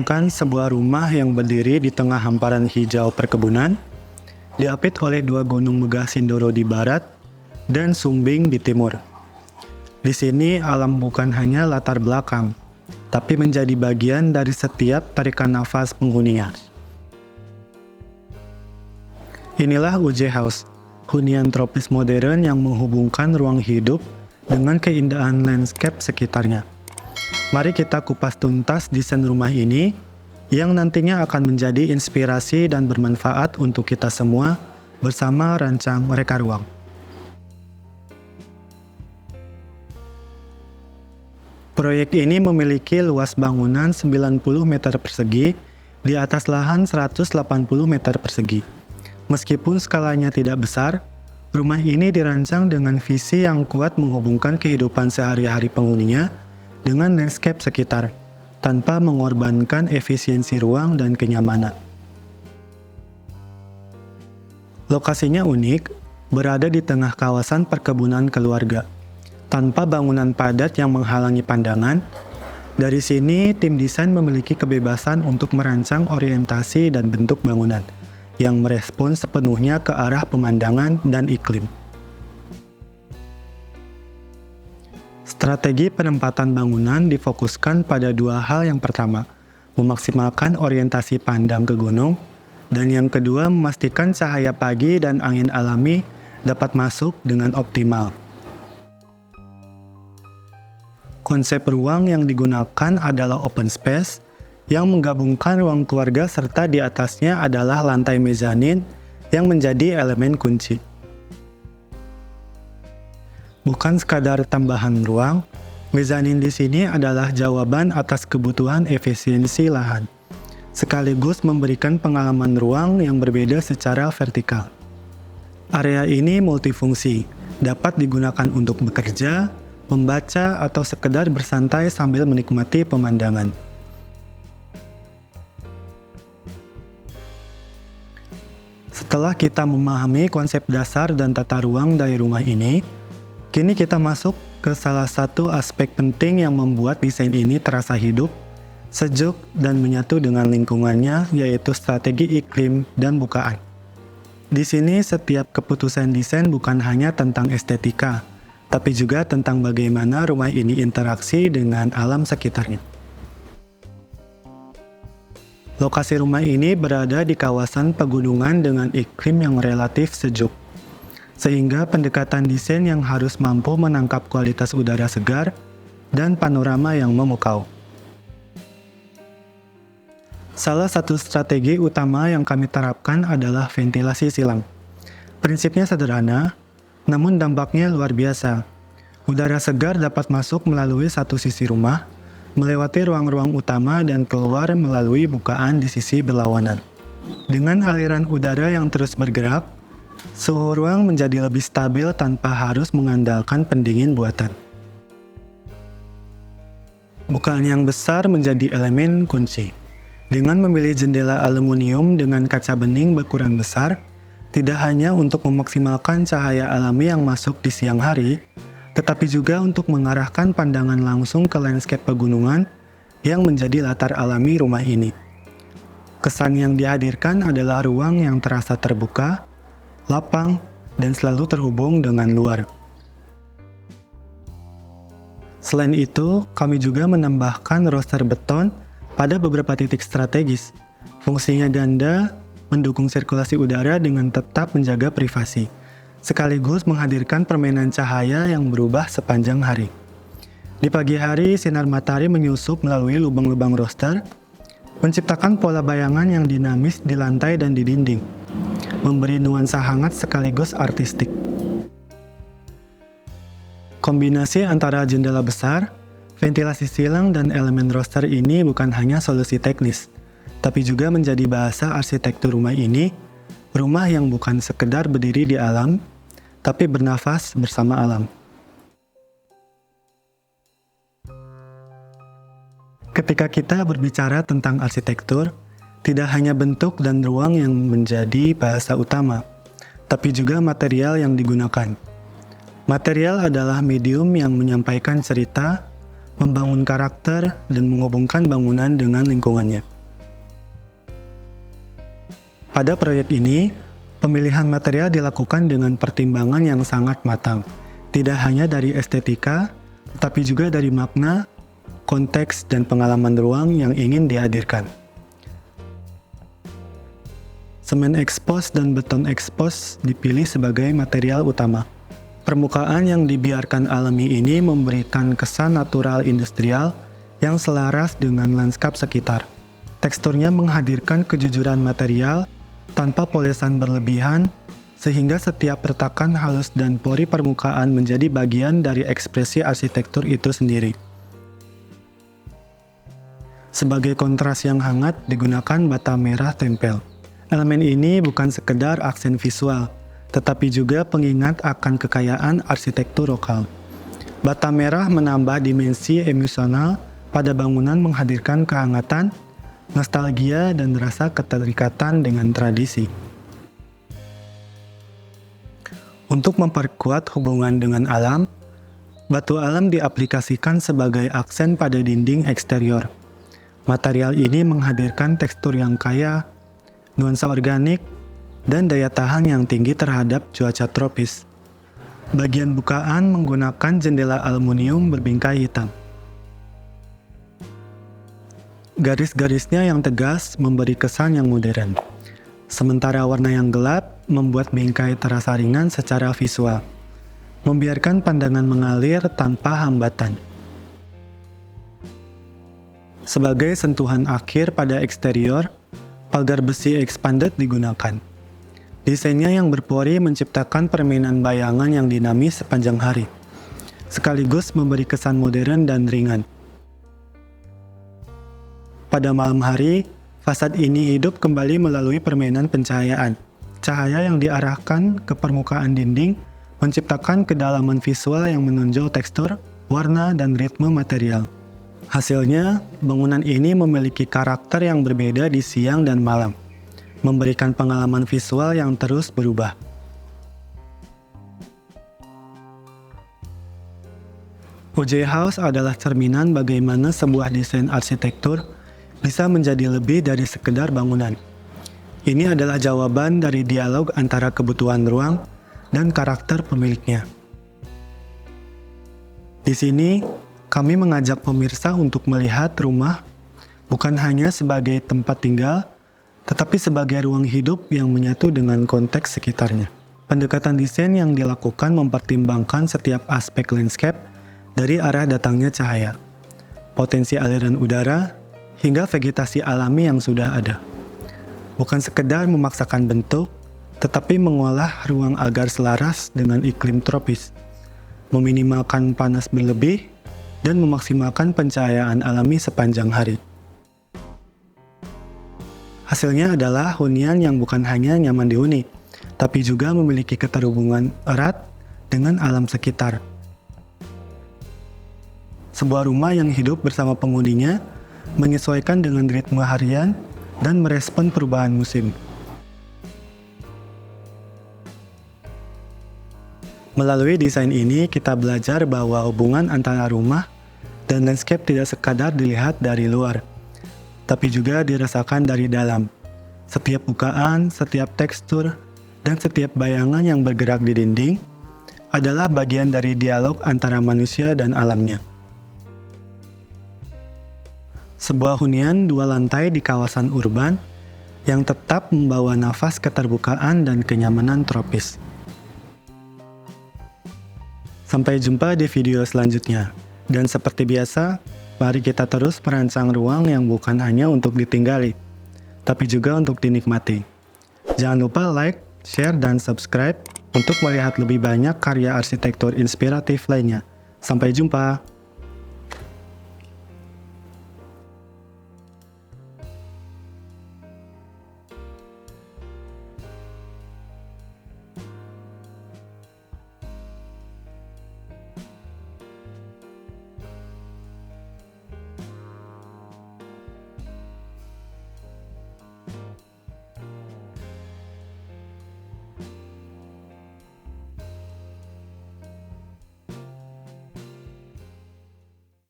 Bayangkan sebuah rumah yang berdiri di tengah hamparan hijau perkebunan, diapit oleh dua gunung megah Sindoro di barat dan Sumbing di timur. Di sini alam bukan hanya latar belakang, tapi menjadi bagian dari setiap tarikan nafas penghuninya. Inilah UJ House, hunian tropis modern yang menghubungkan ruang hidup dengan keindahan landscape sekitarnya. Mari kita kupas tuntas desain rumah ini yang nantinya akan menjadi inspirasi dan bermanfaat untuk kita semua bersama rancang Reka Ruang. Proyek ini memiliki luas bangunan 90 meter persegi di atas lahan 180 meter persegi. Meskipun skalanya tidak besar, rumah ini dirancang dengan visi yang kuat menghubungkan kehidupan sehari-hari penghuninya dengan landscape sekitar, tanpa mengorbankan efisiensi ruang dan kenyamanan. Lokasinya unik, berada di tengah kawasan perkebunan keluarga, tanpa bangunan padat yang menghalangi pandangan. Dari sini, tim desain memiliki kebebasan untuk merancang orientasi dan bentuk bangunan, yang merespons sepenuhnya ke arah pemandangan dan iklim. Strategi penempatan bangunan difokuskan pada dua hal. Yang pertama, memaksimalkan orientasi pandang ke gunung, dan yang kedua, memastikan cahaya pagi dan angin alami dapat masuk dengan optimal. Konsep ruang yang digunakan adalah open space, yang menggabungkan ruang keluarga serta di atasnya adalah lantai mezanin yang menjadi elemen kunci. Bukan sekadar tambahan ruang, mezanin di sini adalah jawaban atas kebutuhan efisiensi lahan, sekaligus memberikan pengalaman ruang yang berbeda secara vertikal. Area ini multifungsi, dapat digunakan untuk bekerja, membaca, atau sekedar bersantai sambil menikmati pemandangan. Setelah kita memahami konsep dasar dan tata ruang dari rumah ini, kini kita masuk ke salah satu aspek penting yang membuat desain ini terasa hidup, sejuk, dan menyatu dengan lingkungannya, yaitu strategi iklim dan bukaan. Di sini setiap keputusan desain bukan hanya tentang estetika, tapi juga tentang bagaimana rumah ini interaksi dengan alam sekitarnya. Lokasi rumah ini berada di kawasan pegunungan dengan iklim yang relatif sejuk, sehingga pendekatan desain yang harus mampu menangkap kualitas udara segar dan panorama yang memukau. Salah satu strategi utama yang kami terapkan adalah ventilasi silang. Prinsipnya sederhana, namun dampaknya luar biasa. Udara segar dapat masuk melalui satu sisi rumah, melewati ruang-ruang utama dan keluar melalui bukaan di sisi berlawanan. Dengan aliran udara yang terus bergerak, suhu ruang menjadi lebih stabil tanpa harus mengandalkan pendingin buatan. Bukaan yang besar menjadi elemen kunci. Dengan memilih jendela aluminium dengan kaca bening berukuran besar, tidak hanya untuk memaksimalkan cahaya alami yang masuk di siang hari, tetapi juga untuk mengarahkan pandangan langsung ke landscape pegunungan yang menjadi latar alami rumah ini. Kesan yang dihadirkan adalah ruang yang terasa terbuka, lapang, dan selalu terhubung dengan luar. Selain itu, kami juga menambahkan roster beton pada beberapa titik strategis. Fungsinya ganda, mendukung sirkulasi udara dengan tetap menjaga privasi, sekaligus menghadirkan permainan cahaya yang berubah sepanjang hari. Di pagi hari, sinar matahari menyusup melalui lubang-lubang roster, menciptakan pola bayangan yang dinamis di lantai dan di dinding, memberi nuansa hangat sekaligus artistik. Kombinasi antara jendela besar, ventilasi silang, dan elemen roster ini bukan hanya solusi teknis, tapi juga menjadi bahasa arsitektur rumah ini, rumah yang bukan sekedar berdiri di alam, tapi bernafas bersama alam. Ketika kita berbicara tentang arsitektur, tidak hanya bentuk dan ruang yang menjadi bahasa utama, tapi juga material yang digunakan. Material adalah medium yang menyampaikan cerita, membangun karakter, dan menghubungkan bangunan dengan lingkungannya. Pada proyek ini, pemilihan material dilakukan dengan pertimbangan yang sangat matang, tidak hanya dari estetika, tetapi juga dari makna, konteks, dan pengalaman ruang yang ingin dihadirkan. Semen ekspos dan beton ekspos dipilih sebagai material utama. Permukaan yang dibiarkan alami ini memberikan kesan natural industrial yang selaras dengan lanskap sekitar. Teksturnya menghadirkan kejujuran material tanpa polesan berlebihan, sehingga setiap retakan halus dan pori permukaan menjadi bagian dari ekspresi arsitektur itu sendiri. Sebagai kontras yang hangat digunakan bata merah tempel. Elemen ini bukan sekedar aksen visual, tetapi juga pengingat akan kekayaan arsitektur lokal. Bata merah menambah dimensi emosional pada bangunan, menghadirkan kehangatan, nostalgia, dan rasa keterikatan dengan tradisi. Untuk memperkuat hubungan dengan alam, batu alam diaplikasikan sebagai aksen pada dinding eksterior. Material ini menghadirkan tekstur yang kaya, nuansa organik, dan daya tahan yang tinggi terhadap cuaca tropis. Bagian bukaan menggunakan jendela aluminium berbingkai hitam. Garis-garisnya yang tegas memberi kesan yang modern, sementara warna yang gelap membuat bingkai terasa ringan secara visual, membiarkan pandangan mengalir tanpa hambatan. Sebagai sentuhan akhir pada eksterior, pagar besi expanded digunakan. Desainnya yang berpori menciptakan permainan bayangan yang dinamis sepanjang hari, sekaligus memberi kesan modern dan ringan. Pada malam hari, fasad ini hidup kembali melalui permainan pencahayaan. Cahaya yang diarahkan ke permukaan dinding menciptakan kedalaman visual yang menonjol tekstur, warna, dan ritme material. Hasilnya, bangunan ini memiliki karakter yang berbeda di siang dan malam, memberikan pengalaman visual yang terus berubah. OJ House adalah cerminan bagaimana sebuah desain arsitektur bisa menjadi lebih dari sekedar bangunan. Ini adalah jawaban dari dialog antara kebutuhan ruang dan karakter pemiliknya. Di sini, kami mengajak pemirsa untuk melihat rumah bukan hanya sebagai tempat tinggal, tetapi sebagai ruang hidup yang menyatu dengan konteks sekitarnya. Pendekatan desain yang dilakukan mempertimbangkan setiap aspek landscape dari arah datangnya cahaya, potensi aliran udara, hingga vegetasi alami yang sudah ada. Bukan sekedar memaksakan bentuk, tetapi mengolah ruang agar selaras dengan iklim tropis, meminimalkan panas berlebih, dan memaksimalkan pencahayaan alami sepanjang hari. Hasilnya adalah hunian yang bukan hanya nyaman dihuni, tapi juga memiliki keterhubungan erat dengan alam sekitar. Sebuah rumah yang hidup bersama penghuninya, menyesuaikan dengan ritme harian dan merespon perubahan musim. Melalui desain ini, kita belajar bahwa hubungan antara rumah dan landscape tidak sekadar dilihat dari luar, tapi juga dirasakan dari dalam. Setiap bukaan, setiap tekstur, dan setiap bayangan yang bergerak di dinding adalah bagian dari dialog antara manusia dan alamnya. Sebuah hunian 2 lantai di kawasan urban yang tetap membawa nafas keterbukaan dan kenyamanan tropis. Sampai jumpa di video selanjutnya. Dan seperti biasa, mari kita terus merancang ruang yang bukan hanya untuk ditinggali, tapi juga untuk dinikmati. Jangan lupa like, share, dan subscribe untuk melihat lebih banyak karya arsitektur inspiratif lainnya. Sampai jumpa!